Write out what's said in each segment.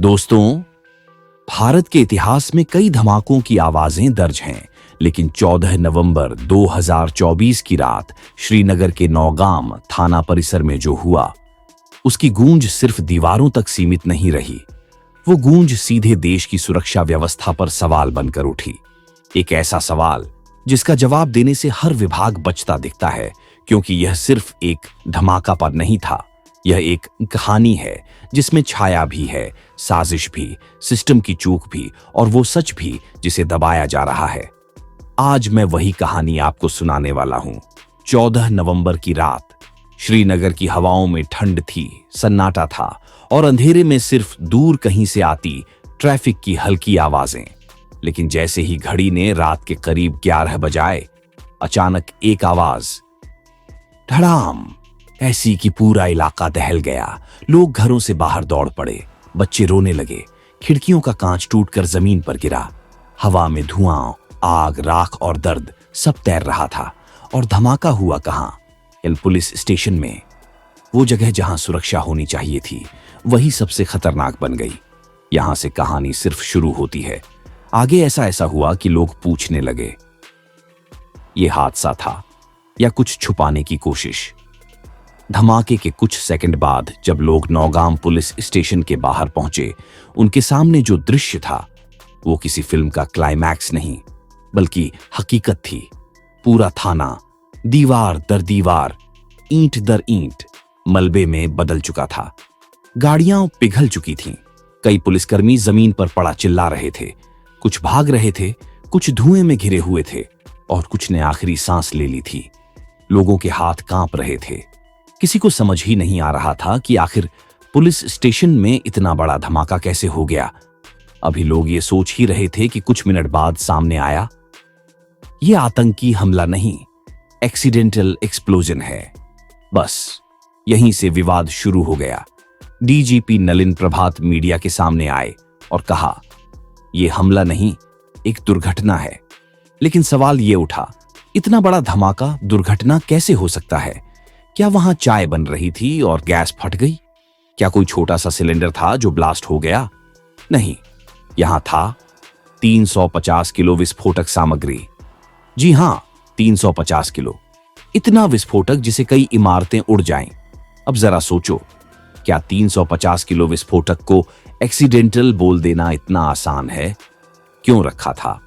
दोस्तों, भारत के इतिहास में कई धमाकों की आवाजें दर्ज हैं, लेकिन 14 नवंबर 2024 की रात श्रीनगर के नौगाम थाना परिसर में जो हुआ, उसकी गूंज सिर्फ दीवारों तक सीमित नहीं रही। वो गूंज सीधे देश की सुरक्षा व्यवस्था पर सवाल बनकर उठी। एक ऐसा सवाल जिसका जवाब देने से हर विभाग बचता दिखता है, क्योंकि यह सिर्फ एक धमाका पर नहीं था। यह एक कहानी है जिसमें छाया भी है, साजिश भी, सिस्टम की चूक भी और वो सच भी जिसे दबाया जा रहा है। आज मैं वही कहानी आपको सुनाने वाला हूं। 14 नवंबर की रात श्रीनगर की हवाओं में ठंड थी, सन्नाटा था और अंधेरे में सिर्फ दूर कहीं से आती ट्रैफिक की हल्की आवाजें। लेकिन जैसे ही घड़ी ने रात के करीब 11 बजाए, अचानक एक आवाज, धड़ाम, ऐसी कि पूरा इलाका दहल गया। लोग घरों से बाहर दौड़ पड़े, बच्चे रोने लगे, खिड़कियों का कांच टूटकर जमीन पर गिरा। हवा में धुआं, आग, राख और दर्द सब तैर रहा था। और धमाका हुआ कहां? पुलिस स्टेशन में। वो जगह जहां सुरक्षा होनी चाहिए थी, वही सबसे खतरनाक बन गई। यहां से कहानी सिर्फ शुरू होती है। आगे ऐसा हुआ कि लोग पूछने लगे, ये हादसा था या कुछ छुपाने की कोशिश? धमाके के कुछ सेकंड बाद जब लोग नौगाम पुलिस स्टेशन के बाहर पहुंचे, उनके सामने जो दृश्य था वो किसी फिल्म का क्लाइमैक्स नहीं, बल्कि हकीकत थी। पूरा थाना दीवार दर दीवार, ईंट दर ईंट मलबे में बदल चुका था। गाड़ियां पिघल चुकी थीं। कई पुलिसकर्मी जमीन पर पड़ा चिल्ला रहे थे। कुछ भाग रहे थे, कुछ धुएं में घिरे हुए थे और कुछ ने आखिरी सांस ले ली थी। लोगों के हाथ कांप रहे थे। किसी को समझ ही नहीं आ रहा था कि आखिर पुलिस स्टेशन में इतना बड़ा धमाका कैसे हो गया। अभी लोग ये सोच ही रहे थे कि कुछ मिनट बाद सामने आया, ये आतंकी हमला नहीं, एक्सीडेंटल एक्सप्लोजन है। बस यहीं से विवाद शुरू हो गया। डीजीपी नलिन प्रभात मीडिया के सामने आए और कहा, यह हमला नहीं, एक दुर्घटना है। लेकिन सवाल ये उठा, इतना बड़ा धमाका दुर्घटना कैसे हो सकता है? क्या वहां चाय बन रही थी और गैस फट गई? क्या कोई छोटा सा सिलेंडर था जो ब्लास्ट हो गया? नहीं, यहां था 350 किलो विस्फोटक सामग्री। जी हां, 350 किलो। इतना विस्फोटक जिसे कई इमारतें उड़ जाएं। अब जरा सोचो, क्या 350 किलो विस्फोटक को एक्सीडेंटल बोल देना इतना आसान है? क्यों रखा था?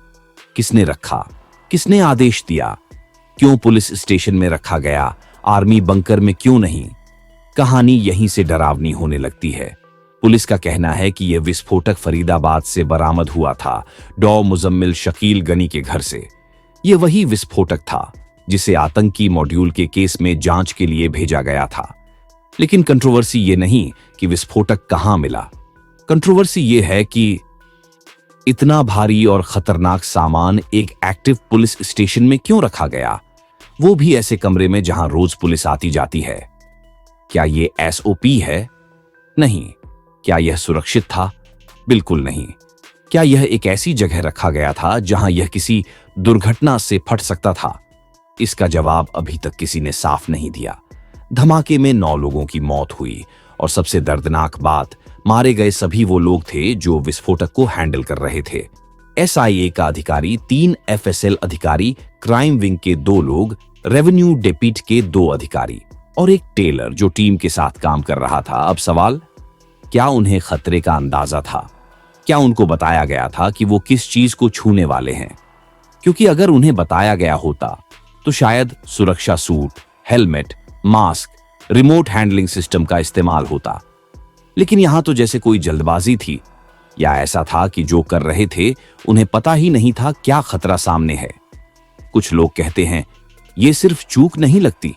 किसने रखा? किसने आदेश दिया? क्यों पुलिस स्टेशन में रखा गया, आर्मी बंकर में क्यों नहीं? कहानी यहीं से डरावनी होने लगती है। पुलिस का कहना है कि यह विस्फोटक फरीदाबाद से बरामद हुआ था, डॉ मुजम्मिल शकील गनी के घर से। यह वही विस्फोटक था जिसे आतंकी मॉड्यूल के केस में जांच के लिए भेजा गया था। लेकिन कंट्रोवर्सी ये नहीं कि विस्फोटक कहां मिला। कंट्रोवर्सी ये है कि इतना भारी और खतरनाक सामान एक एक्टिव पुलिस स्टेशन में क्यों रखा गया, वो भी ऐसे कमरे में जहां रोज पुलिस आती जाती है। क्या ये एसओपी है? नहीं। क्या यह सुरक्षित था? बिल्कुल नहीं। क्या यह एक ऐसी जगह रखा गया था जहां यह किसी दुर्घटना से फट सकता था? इसका जवाब अभी तक किसी ने साफ नहीं दिया। धमाके में 9 लोगों की मौत हुई और सबसे दर्दनाक बात, मारे गए सभी वो लोग थे जो विस्फोटक को हैंडल कर रहे थे। एसआईए का अधिकारी, 3 एफएसएल अधिकारी, क्राइम विंग के 2 लोग, रेवेन्यू डेपिट के 2 अधिकारी और एक टेलर जो टीम के साथ काम कर रहा था। अब सवाल, क्या उन्हें खतरे का अंदाजा था? क्या उनको बताया गया था कि वो किस चीज को छूने वाले हैं? क्योंकि अगर उन्हें बताया गया होता तो शायद सुरक्षा suit, helmet, mask, remote handling system का इस्तेमाल होता। लेकिन यहां तो जैसे कोई जल्दबाजी थी, या ऐसा था कि जो कर रहे थे उन्हें पता ही नहीं था क्या खतरा सामने है। कुछ लोग कहते हैं ये सिर्फ चूक नहीं लगती,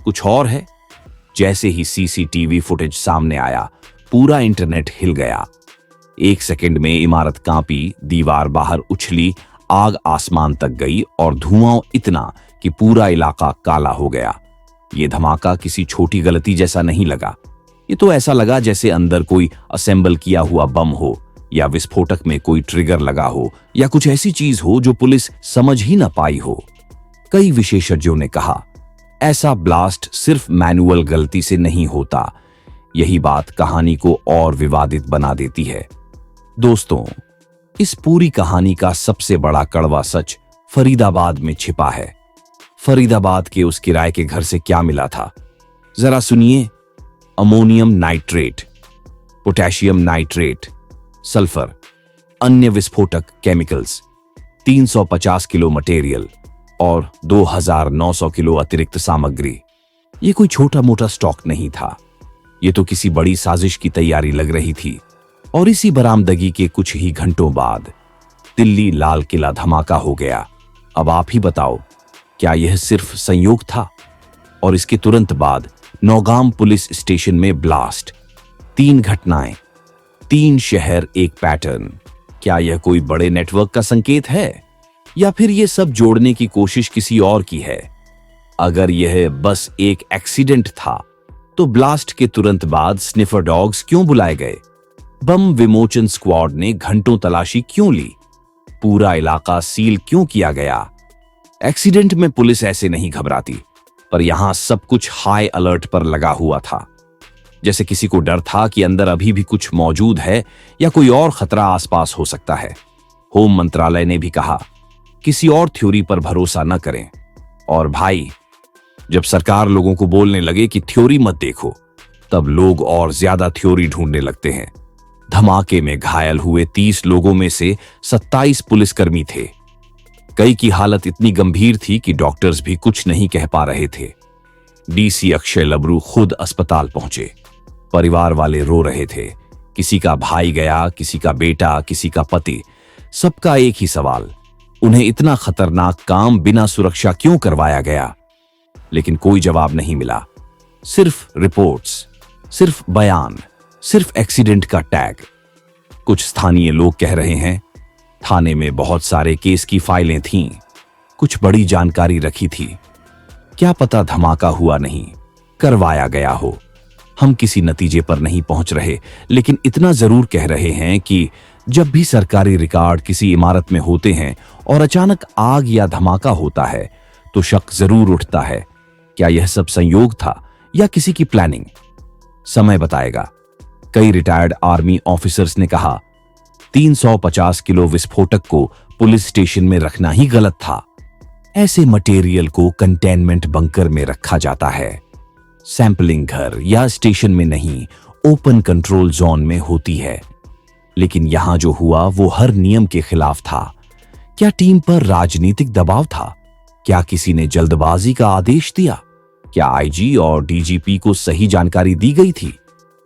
कुछ और है। जैसे ही सीसीटीवी फुटेज सामने आया, पूरा इंटरनेट हिल गया। 1 सेकंड में इमारत कांपी, दीवार बाहर उछली, आग आसमान तक गई और धुआं इतना कि पूरा इलाका काला हो गया। ये धमाका किसी छोटी गलती जैसा नहीं लगा। ये तो ऐसा लगा जैसे अंदर कोई असेंबल किया हुआ बम हो, या विस्फोटक में कोई ट्रिगर लगा हो, या कुछ ऐसी चीज हो जो पुलिस समझ ही ना पाई हो। कई विशेषज्ञों ने कहा, ऐसा ब्लास्ट सिर्फ मैनुअल गलती से नहीं होता। यही बात कहानी को और विवादित बना देती है। दोस्तों, इस पूरी कहानी का सबसे बड़ा कड़वा सच फरीदाबाद में छिपा है। फरीदाबाद के उस किराए के घर से क्या मिला था, जरा सुनिए। Ammonium nitrate, potassium nitrate, sulphur, अन्य विस्फोटक केमिकल्स, 350 किलो मटेरियल और 2900 किलो अतिरिक्त सामग्री। ये कोई छोटा मोटा स्टॉक नहीं था, ये तो किसी बड़ी साजिश की तैयारी लग रही थी। और इसी बरामदगी के कुछ ही घंटों बाद दिल्ली लाल किला धमाका हो गया। अब आप ही बताओ, क्या यह सिर्फ संयोग था? और इसके तुरंत बाद नौगाम पुलिस स्टेशन में ब्लास्ट। 3 घटनाएं, 3 शहर, एक पैटर्न। क्या यह कोई बड़े नेटवर्क का संकेत है, या फिर यह सब जोड़ने की कोशिश किसी और की है? अगर यह बस एक एक्सीडेंट था, तो ब्लास्ट के तुरंत बाद स्निफर डॉग्स क्यों बुलाए गए? बम विमोचन स्क्वाड ने घंटों तलाशी क्यों ली? पूरा इलाका सील क्यों किया गया? एक्सीडेंट में पुलिस ऐसे नहीं घबराती, पर यहां सब कुछ हाई अलर्ट पर लगा हुआ था। जैसे किसी को डर था कि अंदर अभी भी कुछ मौजूद है या कोई और खतरा आसपास हो सकता है। होम मंत्रालय ने भी कहा, किसी और थ्योरी पर भरोसा न करें। और भाई, जब सरकार लोगों को बोलने लगे कि थ्योरी मत देखो, तब लोग और ज्यादा थ्योरी ढूंढने लगते हैं। धमाके में घायल हुए 30 लोगों में से 27 पुलिसकर्मी थे। कई की हालत इतनी गंभीर थी कि डॉक्टर्स भी कुछ नहीं कह पा रहे थे। डीसी अक्षय लबरू खुद अस्पताल पहुंचे। परिवार वाले रो रहे थे। किसी का भाई गया, किसी का बेटा, किसी का पति। सबका एक ही सवाल, उन्हें इतना खतरनाक काम बिना सुरक्षा क्यों करवाया गया? लेकिन कोई जवाब नहीं मिला। सिर्फ रिपोर्ट्स, सिर्फ बयान, सिर्फ एक्सीडेंट का टैग। कुछ स्थानीय लोग कह रहे हैं, थाने में बहुत सारे केस की फाइलें थीं, कुछ बड़ी जानकारी रखी थी। क्या पता धमाका हुआ नहीं, करवाया गया हो। हम किसी नतीजे पर नहीं पहुंच रहे, लेकिन इतना जरूर कह रहे हैं कि जब भी सरकारी रिकॉर्ड किसी इमारत में होते हैं और अचानक आग या धमाका होता है, तो शक जरूर उठता है। क्या यह सब संयोग था या किसी की प्लानिंग? समय बताएगा। कई रिटायर्ड आर्मी ऑफिसर्स ने कहा, 350 किलो विस्फोटक को पुलिस स्टेशन में रखना ही गलत था। ऐसे मटेरियल को कंटेनमेंट बंकर में रखा जाता है। सैंपलिंग घर या स्टेशन में नहीं, ओपन कंट्रोल जोन में होती है। लेकिन यहां जो हुआ वो हर नियम के खिलाफ था। क्या टीम पर राजनीतिक दबाव था? क्या किसी ने जल्दबाजी का आदेश दिया? क्या आईजी और डीजीपी को सही जानकारी दी गई थी?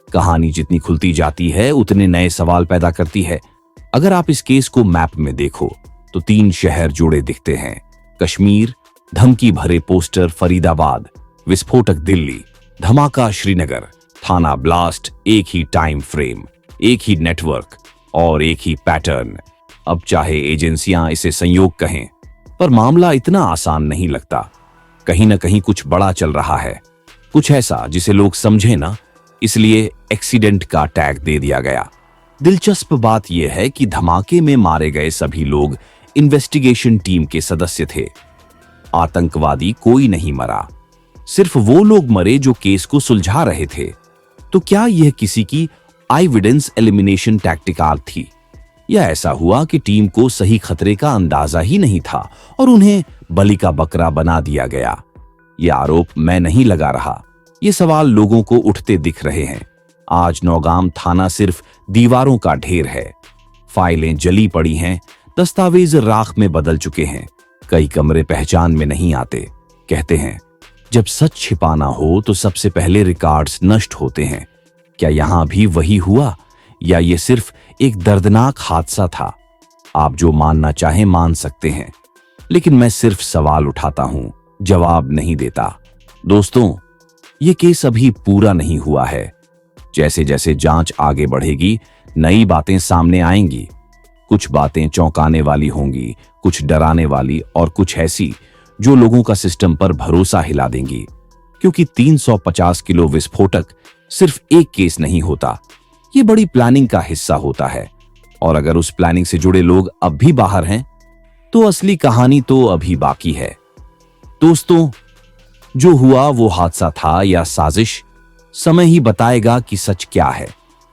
कहानी जितनी खुलती जाती है, उतने नए सवाल पैदा करती है। अगर आप इस केस को मैप में देखो, तो 3 शहर जुड़े दिखते हैं। कश्मीर, धमकी भरे पोस्टर फरीदाबाद, विस्फोटक दिल्ली, धमाका श्रीनगर, थाना ब्लास्ट, एक ही टाइम फ्रेम, एक ही नेटवर्क और एक ही पैटर्न। अब चाहे एजेंसियां इसे संयोग कहें, पर मामला इतना आसान नहीं लगता। कहीं ना कहीं कुछ बड़ा चल रहा है, कुछ ऐसा जिसे लोग समझे ना, इसलिए एक्सीडेंट का टैग दे दिया गया। दिलचस्प बात यह है कि धमाके में मारे गए सभी लोग इन्वेस्टिगेशन टीम के सदस्य थे। आतंकवादी कोई नहीं मरा, सिर्फ वो लोग मरे जो केस को सुलझा रहे थे। तो क्या यह किसी की एविडेंस एलिमिनेशन टैक्टिकल थी, या ऐसा हुआ कि टीम को सही खतरे का अंदाजा ही नहीं था और उन्हें बलि का बकरा बना दिया गया? यह आरोप मैं नहीं लगा रहा, ये सवाल लोगों को उठते दिख रहे हैं। आज नौगाम थाना सिर्फ दीवारों का ढेर है। फाइलें जली पड़ी हैं, दस्तावेज राख में बदल चुके हैं, कई कमरे पहचान में नहीं आते। कहते हैं, जब सच छिपाना हो तो सबसे पहले रिकॉर्ड्स नष्ट होते हैं। क्या यहां भी वही हुआ, या ये सिर्फ एक दर्दनाक हादसा था? आप जो मानना चाहें मान सकते हैं, लेकिन मैं सिर्फ सवाल उठाता हूं, जवाब नहीं देता। दोस्तों, ये केस अभी पूरा नहीं हुआ है। जैसे जैसे जांच आगे बढ़ेगी, नई बातें सामने आएंगी। कुछ बातें चौंकाने वाली होंगी, कुछ डराने वाली और कुछ ऐसी जो लोगों का सिस्टम पर भरोसा हिला देंगी। क्योंकि 350 किलो विस्फोटक सिर्फ एक केस नहीं होता, ये बड़ी प्लानिंग का हिस्सा होता है। और अगर उस प्लानिंग से जुड़े लोग अब भी बाहर हैं, तो असली कहानी तो अभी बाकी है। दोस्तों, जो हुआ वो हादसा था या साजिश, समय ही बताएगा कि सच क्या है।